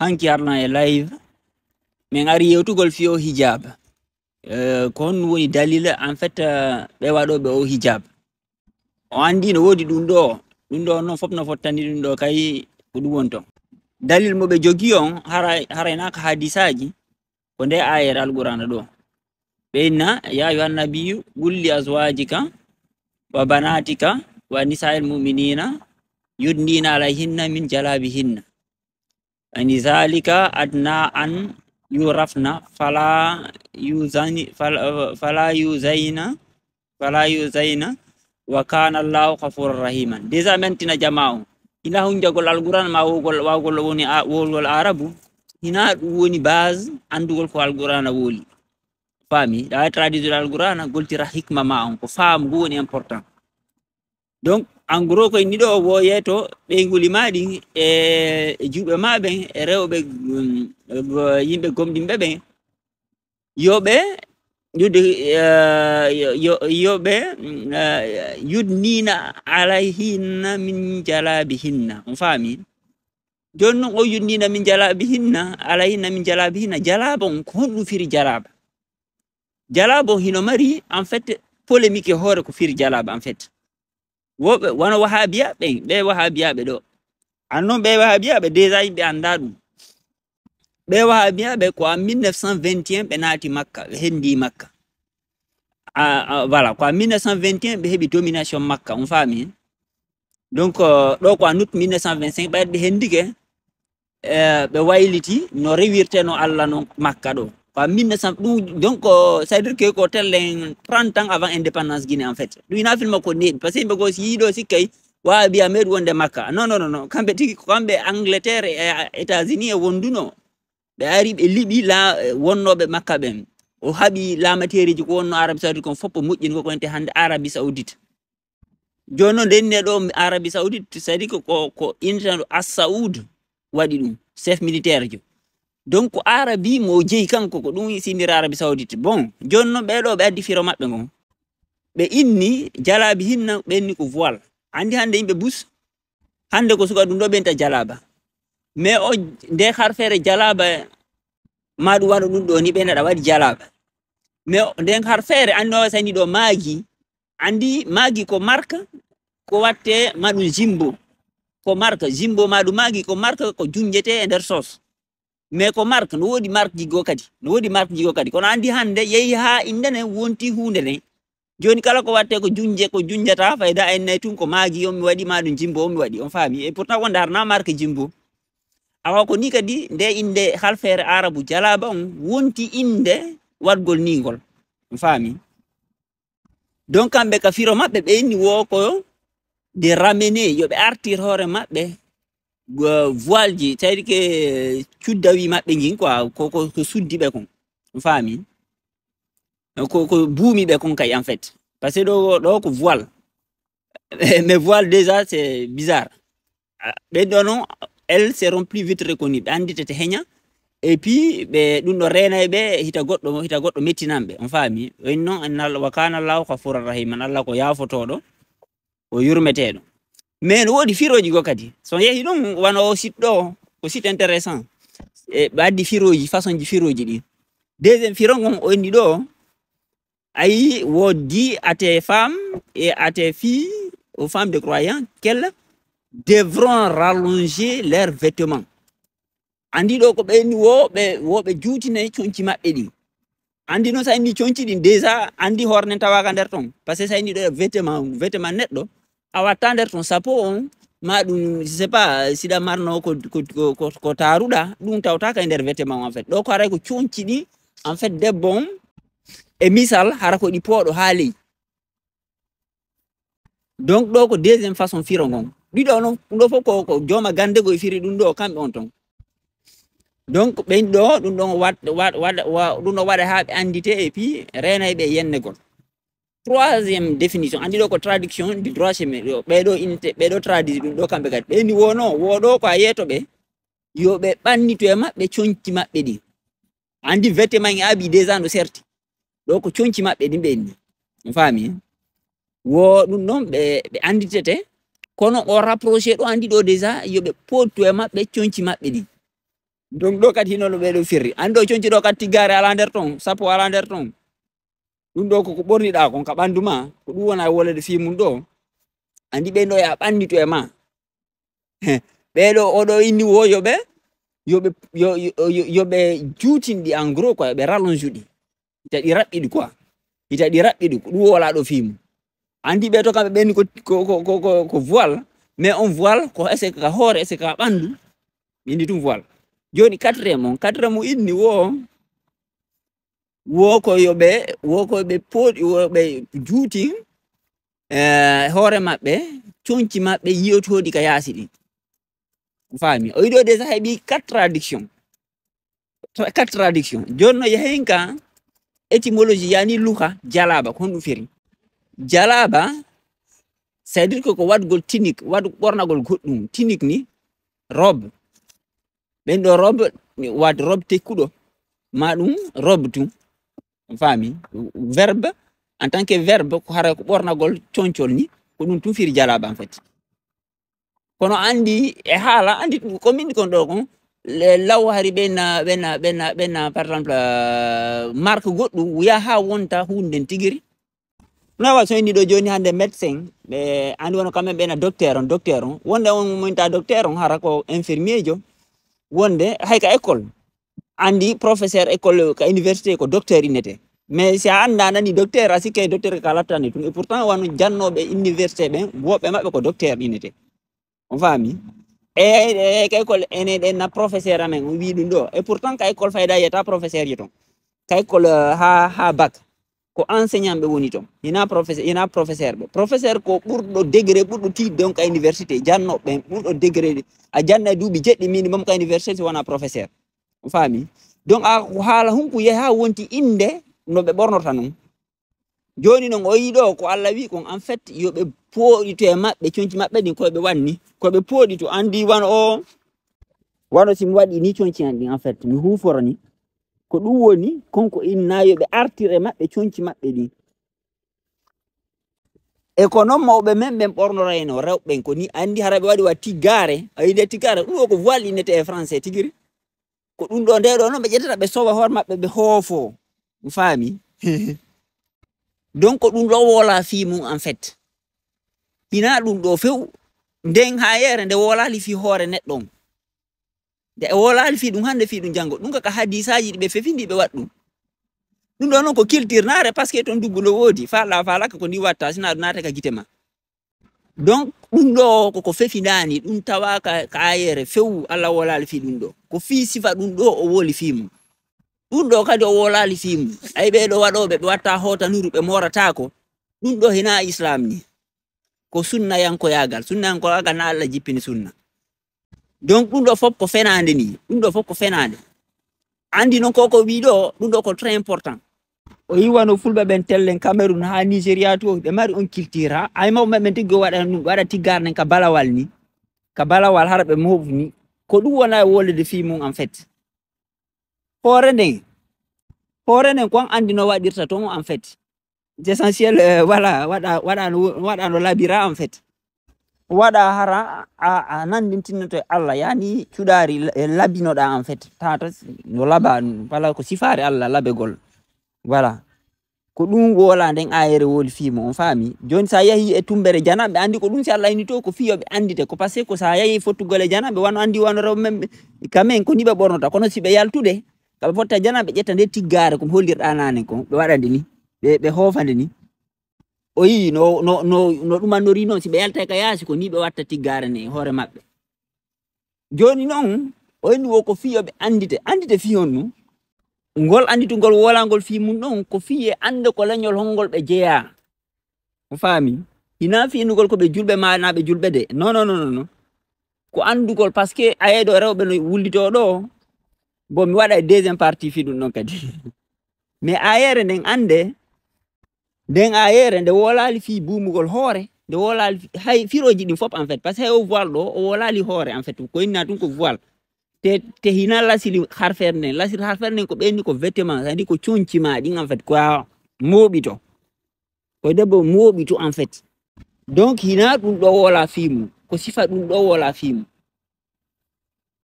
hanki arna e live min ari yewtugol fiyo hijab ko hon woni dalil en fait be wadobe o hijab o andi no wodi dum do non fop no fottani dum do kay ko dum wonto dalil mo be jogi on harayna ka hadisaji ko nde ayere alqur'ana do beyna ya ayuhan nabiyyu qul li azwajika wa banatika wa nisa'il mu'minina yudnina alayhinna min jalabihinna ani zalika adna an yurafna fala yuzaina wa kana Allahu ghafurur rahiman. Desa mentina jama'u ila hunjagol alquran ma wogol woni wol arabu hina woni base andugol ko alquran woli fami da traduire alquran goltira hikma ma on ko fam go woni important. Donc en gros ko ni do wo yeto be nguli madi e jube mabe e rewbe yimbe gomdimbe be yobe yobe yudnina alayhinna min jalabihinna on fami jonno o yudnina min jalabihinna alayhinna min jalabihinna jalabon ko dum firi jalabo hino mari en fait polémique hore ko firi jalaba en fait wobe wana wahabiya be wahabiya be do annon be wahabiya be déjà yimbe anda dum be wahabiya be ko 1921 be nati makka be hendi makka voilà quoi 1921 be hebi domination makka on fami donc do ko août 1925 be hendike be wayliti no rewirte no alla no makka do quoi 1900 donc ça veut dire que ko tellen 30 ans avant indépendance Guinée en fait du ina film ko ne parce que be go si do sikay wa bi amed wonde makka non kambe tiki kambe Angleterre et États-Unis e wonduno be ari be libi la wonnobe makka ben o habi la matériji ko wonno Arabie Saoudite ko foppo mujjin ko ente hande Arabie Saoudite jonno denne do Arabie Saoudite c'est-à-dire ko inter as-Saoud wadi dum chef militaire jo donc Arabie mo jeyi kanko ko dum sindira Arabie Saoudite bon jonno be do be addi firo mabbe gon be inni jalabi hinna be ni ko voile andi hande yimbe bus hande ko suka dum do benta jalaba mais o de harfere jalaba madu wano dum do ni be na wadi jalaba mais de harfere anno sani do magi andi magi ko marka ko watte madu jimbo ko marka jimbo madu magi ko marka ko junjete e der sos mais ko marka no wodi mark jigo kadi kono andi hande yehi ha indene wonti hunde ne joni kala ko watte ko junjata fayda en nay tun ko magi on mi wadi madu jimbo mi wadi on fami et pourtant wonda harna marka jimbo awa ko ni kadi nde inde halfere arabu jalaba on wonti inde wadgol ningol on fami donc kambe ka firo mabbe be ni wo ko de ramener yo be artir hore mabbe voile ji tayri ke cuddawi mabbe ngin quoi ko suddi be kon fami ko buumi be kon kay en fait parce que do ko voile mais voile déjà c'est bizarre be donon elles seront plus vite reconnues andite te henya et puis be dum do rena be hita goddo mettinambe on fami non annal wa kana Allahu ghafurur rahim Allah ko yafotodo o yurmetedo mais no wodi firoji go kadi so yehi dum wana o site do ko site intéressant e baddi firoji façon ji firoji di deuxième firongon o ndi do ay wodi à tes femmes et à tes filles aux femmes de croyants qu'elles devront rallonger leurs vêtements andi do ko be ni wobe juutine cionci mabbe di andi no sa indi cionci din déjà andi horne tawaka der ton parce que sa indi do vêtement neddo awata der ton sapo on ma dum je sais pas sida marno ko taruda dum tawta ka der vêtement en fait do ko ray ko cionci di en fait de bon e misal harako di podo haali donc do ko deuxième façon firongon di do no do fo ko joma gande go firi dum do kambe on ton donc ben do dum don dum no wada ha andite et puis renay be yenne gol troisième définition andi do ko traduction du droit chemin be do traduire dum do kambe gat be ni wono wodo ko ayeto be yo be bannito e mabbe cionci mabbe di andi vêtement abi déjà no certi do ko cionci mabbe di be ni fami wo dum non be anditete kono o rapprocher do andi do déjà yo be poto e mabbe cionci mabbe di donc ɗo kadi hino no ɓeɗo firri andi ɗo conci ɗo kadi tiggare ala nder ton sappo ala nder ton ɗum ɗo koko ɓorniɗa kon ka ɓandu ma ko ɗum wona wolede fi mum ɗo andi ɓen ɗo ya ɓandito e ma ɓeɗo oɗo inni wo yoɓe juutinɗi en gros quoi ɓe rallonge ɗi ita ɗi raɓɓiɗi quoi ita ɗi raɓɓiɗi ko ɗum wola ɗo fi mum andi ɓe to kamɓe ɓenni ko voile mais on voile ko ese ka hoore ese ka ɓandu indi tum voile joni quatrième o inni wo ko yoɓe pooɗi woɓe juuti hoore maɓɓe conci maɓɓe yiyotoɗi ka yaasi ɗi faami o yiɗo déjà heɓi quatre traduction joni no yehen ka étymologie yani luka jalaba ko honɗum firi jalaba c'est à dire que ko waɗgol tunique ɓornagol goɗɗum tunique ni robe ɓen ɗo robe wad robe tekkuɗo ma ɗum robe tum faami verbe en tant que verbe ko hara ko ɓornagol concol ni ko ɗum tum firi jalaba en fait kono andi e haala andi komin kon ɗo kon law hari ɓenna par exemple marque goɗɗum wiya ha wonta hunde nden tigiri nawa so inni ɗo joni hande médecin ɓe andi wono quand même ɓena docteur on wonde on moynta docteur on hara ko infirmier jo wonde hay ka école andi professeur école ka université ko docteur innete mais si a anda nani docteur a sikke docteur ka lattani tum et pourtant wano jannoɓe université ɓen woɓɓe maɓɓe ko docteur innete on faami e ka école enen ɗenna professeur amen on wi ɗum ɗo et pourtant ka école fayda yiyata professeur ji ton ka école ha bac ko enseignant ɓe woni ton ina professeur ɓe professeur ko ɓurɗo degré ɓurɗo tidde on ka université jannoɓe ɓurɗo degré a janna duuɓi jeɗɗi minimum ka université wona professeur on faami donc a haala hunko yehi ha wonti inde no ɓe ɓornota non joni noon o yiɗo ko Allah wi kon en fait yoɓe pooɗito e maɓɓe conci maɓɓe ɗin koɓe wanni koɓe pooɗito andi wano simi waɗi ni conci an ɗin en fait mi huforani ko ɗum woni konko inna yoɓe artire maɓɓe conci maɓɓe ɗin e ko noon mawɓe men ɓen ɓornorayno rewɓen ko ni andi hara ɓe waɗi wa tiggare a yide tiggare ɗum o ko voile innete e français tigiri ko ɗum ɗo nde ɗo noon ɓe ƴettata ɓe sowa hoore maɓɓe ɓe hoofo faami donc ko ɗum ɗo wola fi mum en fait hina ɗum ɗo few nden ha yere nde wolali fi hoore neɗɗo on nde wolali fi ɗum hande fi ɗum janggo ɗum kaka hadisaji ɗi ɓe fefindi ɓe waɗ ɗum ɗo noon ko culture naare par ce que ton duggu no woodi falaka ko ni watta sina ɗum naata ka gite ma donc ɗum ɗo koko fefindani ɗum tawa ka ayere few Allah wolali fi ɗum ɗo ko fi sifa ɗum ɗo o woli fi mum ɗum ɗo kadi o wolali fi mum ay ɓeɗo waɗoɓe ɓe watta hotanuru ɓe moratako ɗum ɗo hina islam ni ko sunna yankoyagal na Allah jippini sunna donc ɗum ɗo fof ko fenade ni ɗum ɗo fof ko fenade andi noon koko wi ɗo ɗum ɗo ko très important o yiwano fulɓe ɓen tellen Cameroun ha Nigéria to ɓe mari on culture ha ay mawɓe men tiggo waɗa tiggar nen ka balawal ni ka balawal hara ɓe mofni ko ɗum wona wolede fi mum en fait hoore nden kon andi no waɗirta ton en fait c'est essentiel voilà waɗa no labira en fait waɗa hara a nandintinnoto e Allah yani cuɗari labinoɗa en fait tata no laba wala ko sifare Allah labegol voilà ko ɗum wola nden ayere woli fimo on faami joni sa yahi e tumbere janaɓe andi ko ɗum si Allah ini to ko fiyoɓe andite ko parce que ko sa yahi fottugol e janaɓe wano andi wano rewɓe men kamen ko ni ɓe ɓornota kono si ɓe yaltude kaɓe fotta janaɓe ƴetta nde tiggare ko hollirɗa nane ko ɓe waɗande ni ɓe hoofande ni o yi no ɗumannori noon si ɓe yalta ka yaasi ko ni ɓe watta tiggare ne hoore maɓɓe joni noon o inni wo ko fiyoɓe andite fiyon nu ngol anditugol wolangol fi mum ɗon ko fiye ande ko leñol hongol ɓe jeeya o faami hina finugol ko ɓe julɓe ma na ɓe julɓe de non ko andugol par ce que ayeɗo rewɓe no wullito ɗo bon mi waɗa e deuxiéme partie fi ɗum ɗon kadi mais ayere nden ande nden ayere nde wolali fi buumugol hoore nde wolali hay firoji ɗin fof en fait parce que hay o voile ɗo o wolali hoore en fait ko inna ɗum ko voile te hina lasili harfere nden ko ɓenni ko vêtement sadi ko concima ɗin en fait ko moɓito ko debbo moɓito en fait donc hina ɗum ɗo wola fimu ko sifa ɗum ɗo wola fimu